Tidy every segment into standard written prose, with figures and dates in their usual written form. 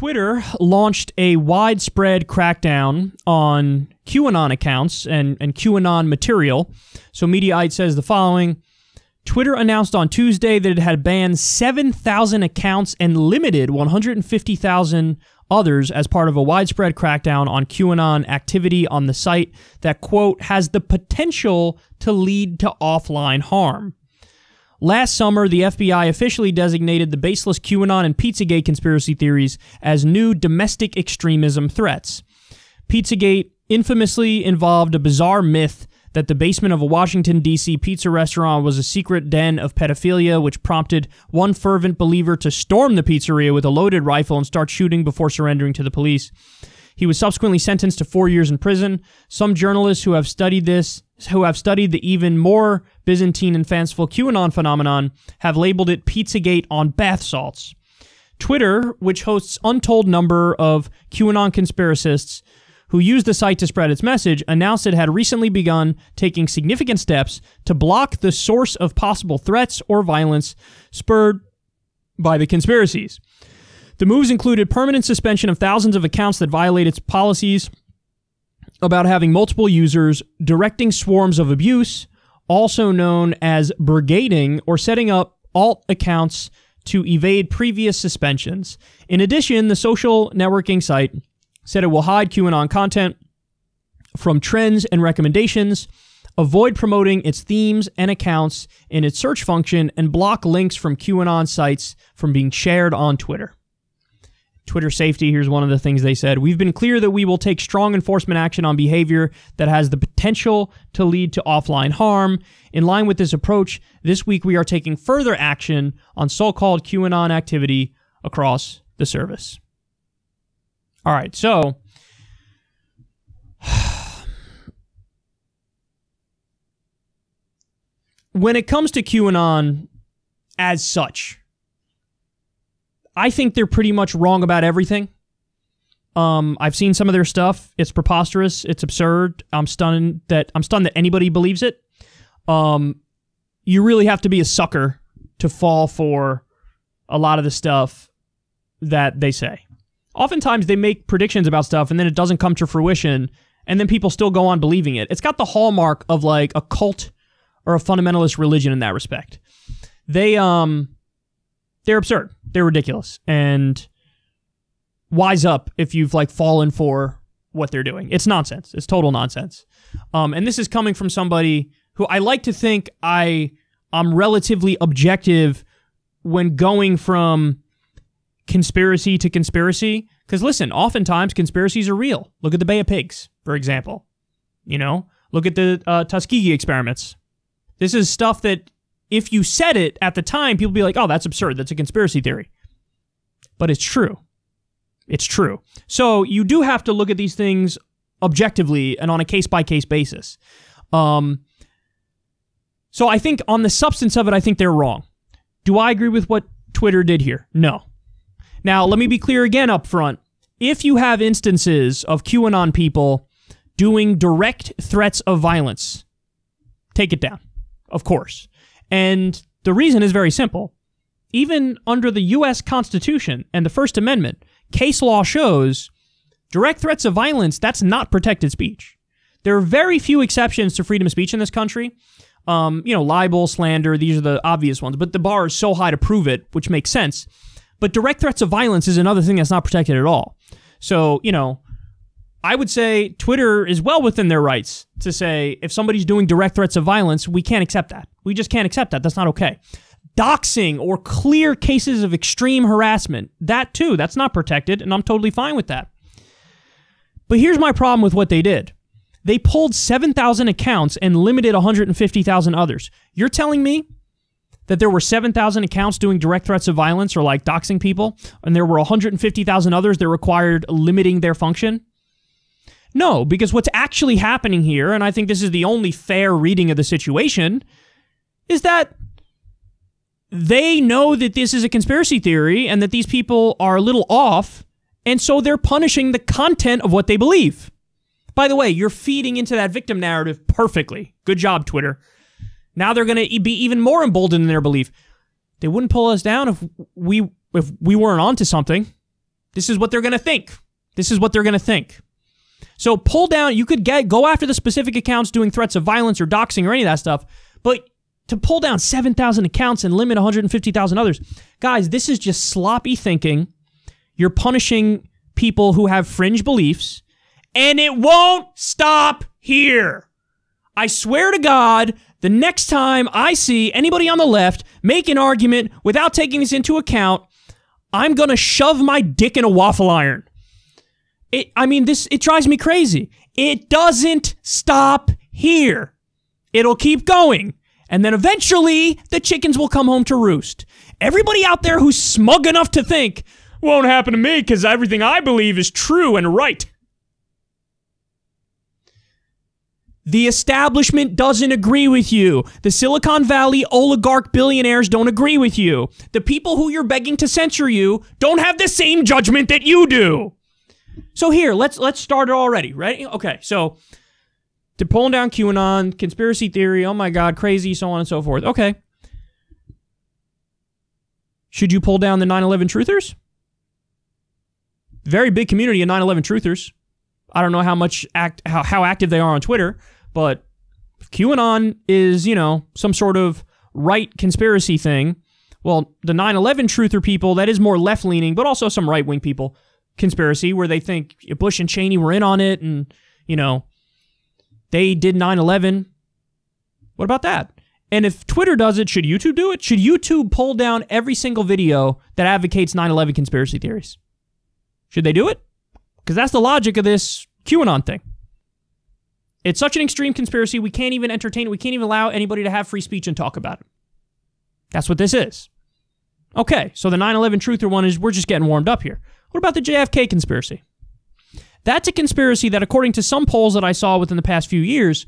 Twitter launched a widespread crackdown on QAnon accounts and QAnon material. So Mediaite says the following. Twitter announced on Tuesday that it had banned 7,000 accounts and limited 150,000 others as part of a widespread crackdown on QAnon activity on the site that, quote, has the potential to lead to offline harm. Last summer, the FBI officially designated the baseless QAnon and Pizzagate conspiracy theories as new domestic extremism threats. Pizzagate infamously involved a bizarre myth that the basement of a Washington, D.C. pizza restaurant was a secret den of pedophilia, which prompted one fervent believer to storm the pizzeria with a loaded rifle and start shooting before surrendering to the police. He was subsequently sentenced to 4 years in prison. Some journalists who have studied the even more Byzantine and fanciful QAnon phenomenon, have labeled it Pizzagate on bath salts. Twitter, which hosts untold number of QAnon conspiracists who used the site to spread its message, announced it had recently begun taking significant steps to block the source of possible threats or violence spurred by the conspiracies. The moves included permanent suspension of thousands of accounts that violate its policies about having multiple users, directing swarms of abuse, also known as brigading, or setting up alt accounts to evade previous suspensions. In addition, the social networking site said it will hide QAnon content from trends and recommendations, avoid promoting its themes and accounts in its search function, and block links from QAnon sites from being shared on Twitter. Twitter safety, here's one of the things they said. We've been clear that we will take strong enforcement action on behavior that has the potential to lead to offline harm. In line with this approach, this week we are taking further action on so-called QAnon activity across the service. All right, so when it comes to QAnon as such, I think they're pretty much wrong about everything. I've seen some of their stuff. It's preposterous. It's absurd. I'm stunned that anybody believes it. You really have to be a sucker to fall for a lot of the stuff that they say. Oftentimes they make predictions about stuff and then it doesn't come to fruition, and then people still go on believing it. It's got the hallmark of like a cult or a fundamentalist religion in that respect. They're absurd. They're ridiculous. And wise up if you've like fallen for what they're doing. It's nonsense. It's total nonsense. And this is coming from somebody who I like to think I'm relatively objective when going from conspiracy to conspiracy. Because listen, oftentimes conspiracies are real. Look at the Bay of Pigs, for example. You know, look at the Tuskegee experiments. This is stuff that if you said it at the time, people would be like, oh, that's absurd. That's a conspiracy theory. But it's true. It's true. So you do have to look at these things objectively and on a case-by-case basis. So I think on the substance of it, I think they're wrong. Do I agree with what Twitter did here? No. Now, let me be clear again up front. If you have instances of QAnon people doing direct threats of violence, take it down, of course. And the reason is very simple. Even under the U.S. Constitution and the First Amendment, case law shows direct threats of violence, that's not protected speech. There are very few exceptions to freedom of speech in this country. Libel, slander, these are the obvious ones, but the bar is so high to prove it, which makes sense. But direct threats of violence is another thing that's not protected at all. So, I would say Twitter is well within their rights to say, if somebody's doing direct threats of violence, we can't accept that. We just can't accept that. That's not okay. Doxing or clear cases of extreme harassment, that too, that's not protected, and I'm totally fine with that. But here's my problem with what they did. They pulled 7,000 accounts and limited 150,000 others. You're telling me that there were 7,000 accounts doing direct threats of violence or like doxing people, and there were 150,000 others that required limiting their function? No, because what's actually happening here, and I think this is the only fair reading of the situation, is that they know that this is a conspiracy theory and that these people are a little off, and so they're punishing the content of what they believe. By the way, you're feeding into that victim narrative perfectly. Good job, Twitter. Now they're going to be even more emboldened in their belief. They wouldn't pull us down if we weren't onto something. This is what they're going to think. This is what they're going to think. So pull down, you could go after the specific accounts doing threats of violence or doxing or any of that stuff, but to pull down 7,000 accounts and limit 150,000 others, guys, this is just sloppy thinking. You're punishing people who have fringe beliefs, and it won't stop here. I swear to God, the next time I see anybody on the left make an argument without taking this into account, I'm going to shove my dick in a waffle iron. It drives me crazy. It doesn't stop here. It'll keep going. And then eventually, the chickens will come home to roost. Everybody out there who's smug enough to think, won't happen to me because everything I believe is true and right. The establishment doesn't agree with you. The Silicon Valley oligarch billionaires don't agree with you. The people who you're begging to censor you don't have the same judgment that you do. So here, let's start it already. Ready? Okay, so they're pulling down QAnon, conspiracy theory, oh my God, crazy, so on and so forth. Okay. Should you pull down the 9/11 truthers? Very big community of 9/11 truthers. I don't know how active they are on Twitter, but if QAnon is, some sort of right conspiracy thing, well, the 9/11 truther people, that is more left-leaning, but also some right-wing people, conspiracy, where they think Bush and Cheney were in on it, and, they did 9/11. What about that? And if Twitter does it, should YouTube do it? Should YouTube pull down every single video that advocates 9/11 conspiracy theories? Should they do it? Because that's the logic of this QAnon thing. It's such an extreme conspiracy, we can't even entertain it. We can't even allow anybody to have free speech and talk about it. That's what this is. Okay, so the 9/11 truther one is, we're just getting warmed up here. What about the JFK conspiracy? That's a conspiracy that, according to some polls that I saw within the past few years,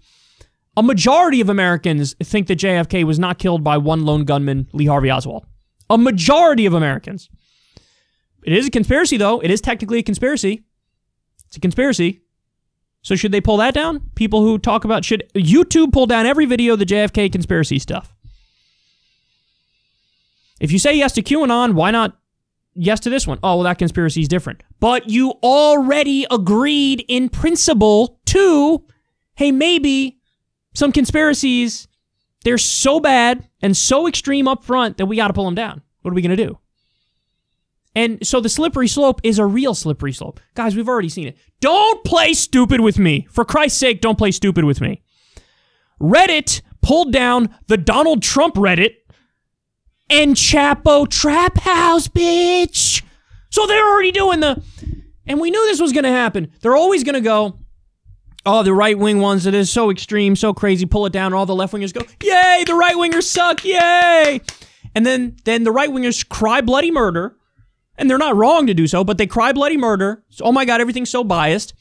a majority of Americans think that JFK was not killed by one lone gunman, Lee Harvey Oswald. A majority of Americans. It is a conspiracy, though. It is technically a conspiracy. It's a conspiracy. So should they pull that down? People who talk about, should YouTube pull down every video of the JFK conspiracy stuff? If you say yes to QAnon, why not yes to this one? Oh, well, that conspiracy is different. But you already agreed in principle to, hey, maybe some conspiracies, they're so bad and so extreme up front that we got to pull them down. What are we going to do? And so the slippery slope is a real slippery slope. Guys, we've already seen it. Don't play stupid with me. For Christ's sake, don't play stupid with me. Reddit pulled down the Donald Trump Reddit and Chapo Trap House, bitch. So they're already doing and we knew this was going to happen. They're always going to go, oh, the right-wing ones, that is so extreme, so crazy, pull it down, and all the left-wingers go, yay, the right-wingers suck, yay. And then the right-wingers cry bloody murder. And they're not wrong to do so, but they cry bloody murder. So, oh my God, everything's so biased.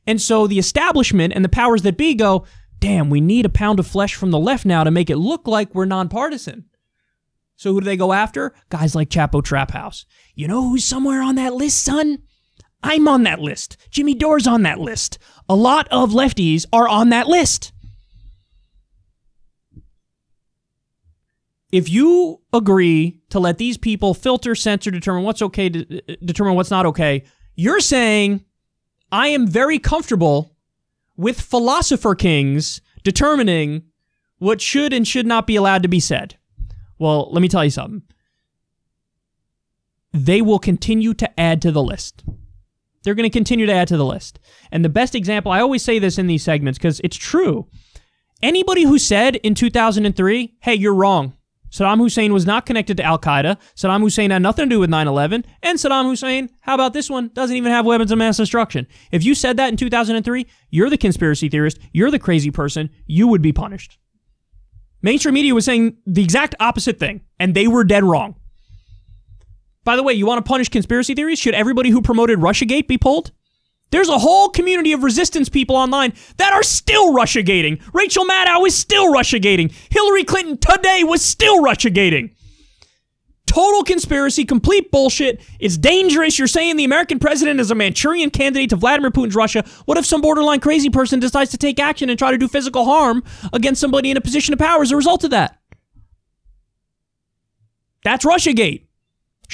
And so the establishment and the powers that be go, damn, we need a pound of flesh from the left now to make it look like we're nonpartisan. So who do they go after? Guys like Chapo Trap House. You know who's somewhere on that list, son? I'm on that list. Jimmy Dore's on that list. A lot of lefties are on that list. If you agree to let these people filter, censor, determine what's okay, determine what's not okay, you're saying, I am very comfortable with philosopher kings determining what should and should not be allowed to be said. Well, let me tell you something. They will continue to add to the list. They're going to continue to add to the list. And the best example, I always say this in these segments because it's true. Anybody who said in 2003, hey, you're wrong. Saddam Hussein was not connected to Al-Qaeda. Saddam Hussein had nothing to do with 9/11. And Saddam Hussein, how about this one, doesn't even have weapons of mass destruction. If you said that in 2003, you're the conspiracy theorist, you're the crazy person, you would be punished. Mainstream media was saying the exact opposite thing, and they were dead wrong. By the way, you want to punish conspiracy theories? Should everybody who promoted Russiagate be pulled? There's a whole community of resistance people online that are still Russiagating. Rachel Maddow is still Russiagating. Hillary Clinton today was still Russiagating. Total conspiracy, complete bullshit. It's dangerous. You're saying the American president is a Manchurian candidate to Vladimir Putin's Russia. What if some borderline crazy person decides to take action and try to do physical harm against somebody in a position of power as a result of that? That's Russiagate.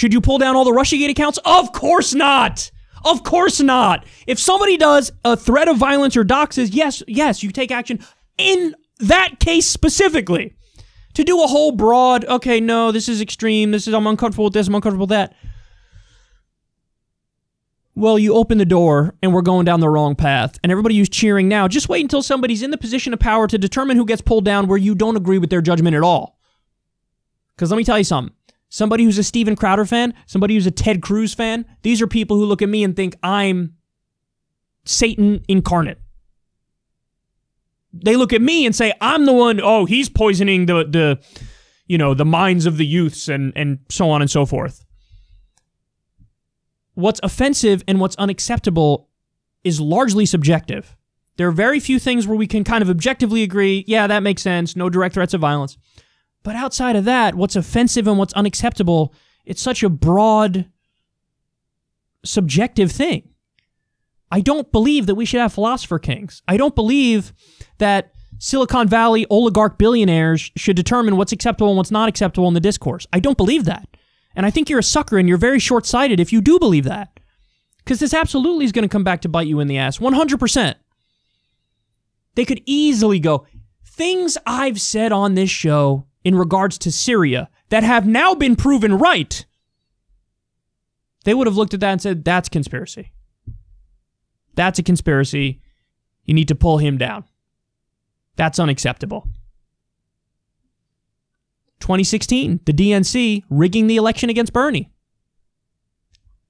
Should you pull down all the Russiagate accounts? Of course not. Of course not. If somebody does a threat of violence or doxes, yes, you take action in that case specifically. To do a whole broad, okay, no, this is extreme, I'm uncomfortable with this, I'm uncomfortable with that. Well, you open the door and we're going down the wrong path. And everybody who's cheering now, just wait until somebody's in the position of power to determine who gets pulled down where you don't agree with their judgment at all. Because let me tell you something. Somebody who's a Steven Crowder fan, somebody who's a Ted Cruz fan, these are people who look at me and think I'm Satan incarnate. They look at me and say, I'm the one, he's poisoning the minds of the youths and so on and so forth. What's offensive and what's unacceptable is largely subjective. There are very few things where we can kind of objectively agree, yeah, that makes sense, no direct threats of violence. But outside of that, what's offensive and what's unacceptable, it's such a broad, subjective thing. I don't believe that we should have philosopher kings. I don't believe that Silicon Valley oligarch billionaires should determine what's acceptable and what's not acceptable in the discourse. I don't believe that. And I think you're a sucker and you're very short-sighted if you do believe that. Because this absolutely is going to come back to bite you in the ass. 100%. They could easily go, things I've said on this show in regards to Syria that have now been proven right, they would have looked at that and said, that's conspiracy. That's a conspiracy. You need to pull him down. That's unacceptable. 2016, the DNC rigging the election against Bernie.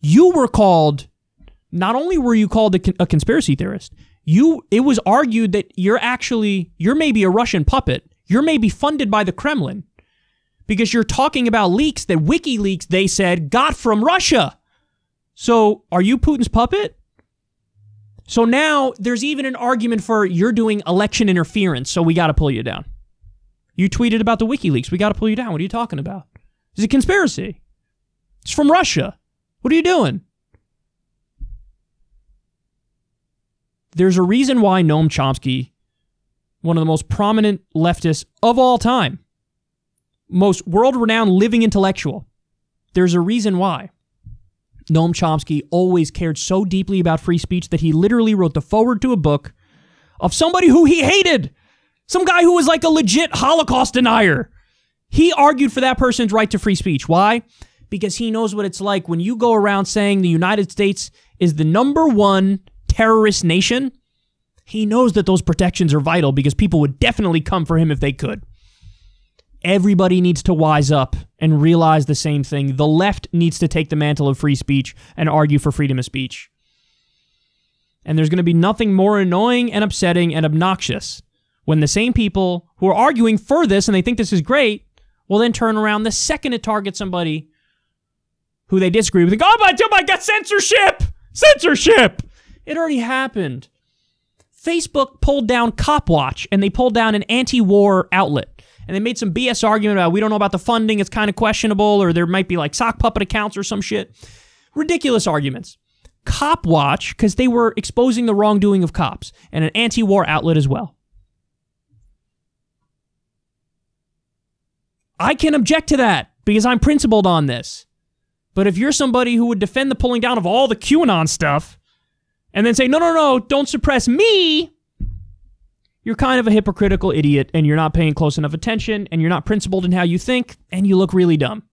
You were called, not only were you called a conspiracy theorist, it was argued that you're maybe a Russian puppet. You're maybe funded by the Kremlin because you're talking about leaks that WikiLeaks, they said, got from Russia. So are you Putin's puppet? So now there's even an argument for you're doing election interference, so we got to pull you down. You tweeted about the WikiLeaks. We got to pull you down. What are you talking about? It's a conspiracy. It's from Russia. What are you doing? There's a reason why Noam Chomsky, one of the most prominent leftists of all time, most world-renowned living intellectual, there's a reason why Noam Chomsky always cared so deeply about free speech that he literally wrote the foreword to a book of somebody who he hated. Some guy who was like a legit Holocaust denier. He argued for that person's right to free speech. Why? Because he knows what it's like when you go around saying the United States is the #1 terrorist nation. He knows that those protections are vital because people would definitely come for him if they could. Everybody needs to wise up and realize the same thing. The left needs to take the mantle of free speech and argue for freedom of speech. And there's going to be nothing more annoying and upsetting and obnoxious when the same people who are arguing for this and they think this is great will then turn around the second it targets somebody who they disagree with and go, oh my God, censorship! Censorship! It already happened. Facebook pulled down Copwatch and they pulled down an anti-war outlet. And they made some BS argument about we don't know about the funding, it's kind of questionable, or there might be like sock puppet accounts or some shit. Ridiculous arguments. Copwatch, because they were exposing the wrongdoing of cops, and an anti-war outlet as well. I can object to that because I'm principled on this. But if you're somebody who would defend the pulling down of all the QAnon stuff and then say, no, don't suppress me, you're kind of a hypocritical idiot and you're not paying close enough attention and you're not principled in how you think and you look really dumb.